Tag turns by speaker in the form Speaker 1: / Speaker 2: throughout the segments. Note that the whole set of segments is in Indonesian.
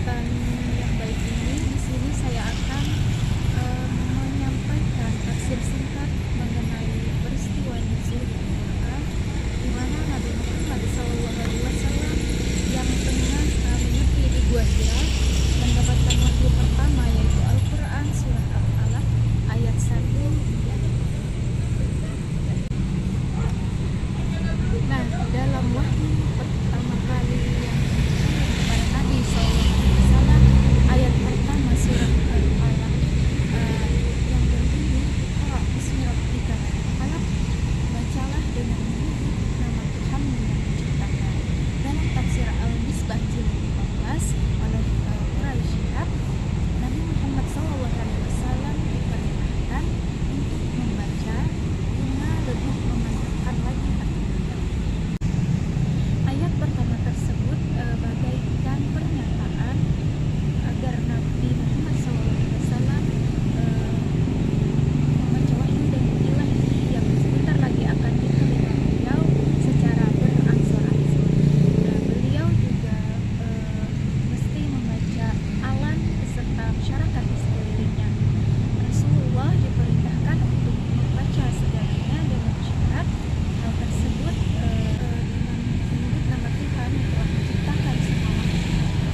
Speaker 1: kesempatan yang baik ini, di sini saya akan menyampaikan tafsir singkat mengenai peristiwa nuzul Al-Quran, di mana Nabi Muhammad SAW yang tengah menyepi di Gua Hira mendapatkan wahyu pertama, yaitu Al-Quran surah Al-Alaq ayat 1 hingga 2. Nah, dalam wahyu pertama kali yang diturunkan kepada Nabi SAW, ayat pertama surah Al-Alaq yang berbunyi, "Iqra bismi rabbikal ladzi khalaq," bacalah dengan menyebut nama Tuhanmu yang menciptakan. Dalam tafsir Al-Misbah jilid 15 oleh Quraisy Shihab, Nabi Muhammad SAW diperintahkan untuk membaca guna lebih memantapkan lagi artinya. Ayat pertama tersebut bagaikan pernyataan agar Nabi Muhammad SAW membaca wahyu dan ilahi yang sebentar lagi akan diterima beliau secara berangsur-angsur. Beliau juga mesti membaca alam beserta masyarakat di sekelilingnya. Rasulullah diperintahkan untuk membaca segalanya dengan syarat hal tersebut dengan menyebut nama Tuhan yang telah menciptakan semua makhluk.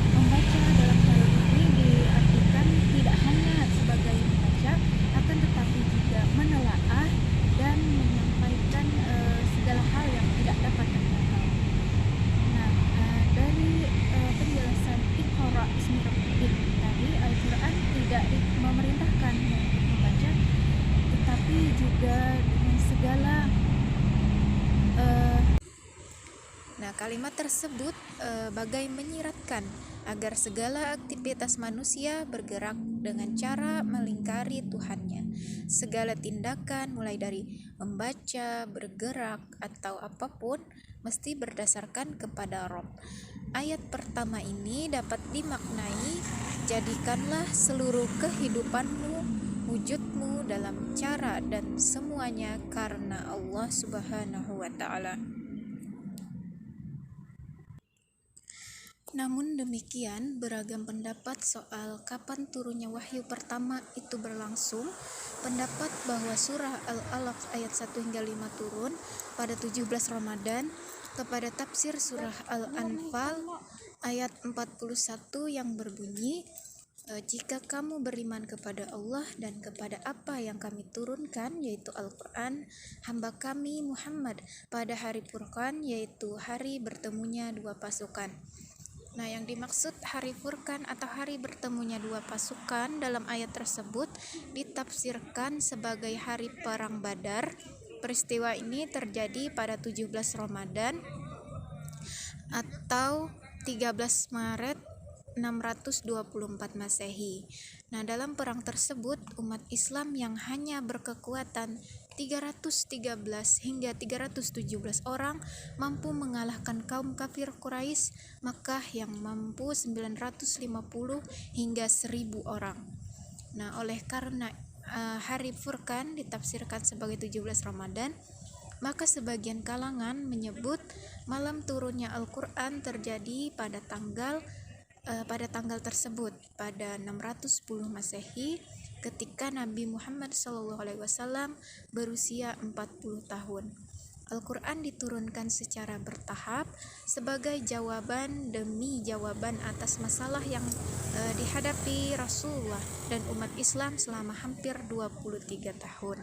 Speaker 1: Membaca dalam hal ini diartikan tidak hanya sebagai membaca, akan tetapi juga menelaah dan menyampaikan segala hal yang tidak dapat kita tahu. Nah, dari penjelasan Iqra bismi rabbik tadi, Al-Quran tidak memerintahkan untuk membaca, tetapi juga dengan segala Nah, kalimat tersebut bagai menyiratkan agar segala aktivitas manusia bergerak dengan cara melingkari Tuhannya. Segala tindakan mulai dari membaca, bergerak, atau apapun mesti berdasarkan kepada Rabb. Ayat pertama ini dapat dimaknai, jadikanlah seluruh kehidupanmu, wujudmu dalam cara dan semuanya karena Allah Subhanahu wa Ta'ala. Namun demikian, beragam pendapat soal kapan turunnya wahyu pertama itu berlangsung. Pendapat bahwa surah Al-Alaq ayat 1 hingga 5 turun pada 17 Ramadan, kepada tafsir surah Al-Anfal ayat 41 yang berbunyi, "Jika kamu beriman kepada Allah dan kepada apa yang kami turunkan, yaitu Al-Quran, hamba kami Muhammad pada hari Furqan, yaitu hari bertemunya dua pasukan." Nah, yang dimaksud hari Furqan atau hari bertemunya dua pasukan dalam ayat tersebut ditafsirkan sebagai hari perang Badar. Peristiwa ini terjadi pada 17 Ramadan atau 13 Maret 624 Masehi. Nah, dalam perang tersebut umat Islam yang hanya berkekuatan 313 hingga 317 orang mampu mengalahkan kaum kafir Quraisy Makkah yang mampu 950 hingga 1000 orang. Nah, oleh karena hari Furqan ditafsirkan sebagai 17 Ramadan, maka sebagian kalangan menyebut malam turunnya Al-Quran terjadi pada tanggal tersebut pada 610 Masehi, ketika Nabi Muhammad SAW berusia 40 tahun. Al-Quran diturunkan secara bertahap sebagai jawaban demi jawaban atas masalah yang dihadapi Rasulullah dan umat Islam selama hampir 23 tahun.